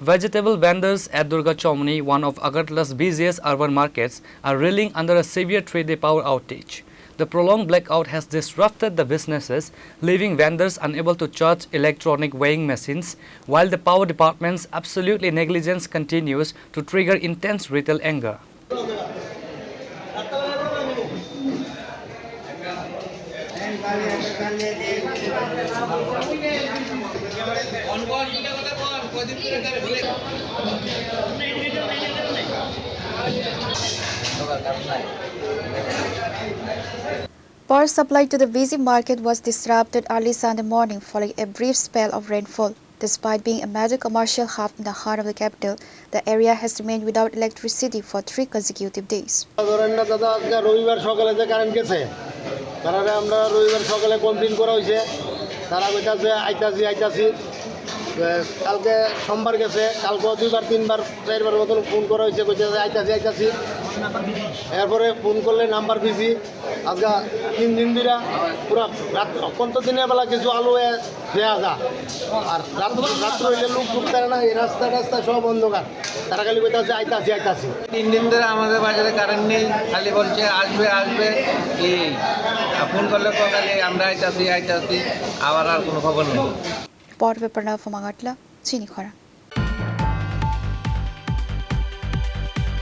Vegetable vendors at Durga Chomni, one of Agartala's busiest urban markets, are reeling under a severe 3-day power outage. The prolonged blackout has disrupted the businesses, leaving vendors unable to charge electronic weighing machines, while the power department's absolute negligence continues to trigger intense retail anger. Power supply to the busy market was disrupted early Sunday morning following a brief spell of rainfall. Despite being a major commercial hub in the heart of the capital, the area has remained without electricity for 3 consecutive days. কালকে সোমবার গেছে, কালকেও 2বার 3বার 4বার মতন phone করা হয়েছে, কইতে আইতাছি এরপরে ফোন করলে নাম্বার বিজি। আজকে 3 দিন ধরে পুরো রাত অত্যন্ত দিনের বেলা কিছু আলো দেয়া যা, আর রাত্র হইলে লোক ঢুকতে না, এই রাস্তা সব অন্ধকার। তারা খালি কইতাছে আইতাছি। 3 দিন ধরে আমাদের বাজারে কারেন্ট নেই, খালি বলছে আসবে এই ফোন করলে খালি আমরা আইতাছি, আবার আর কোনো খবর নেই। Report by Pranav from Agartala, Chini Khora.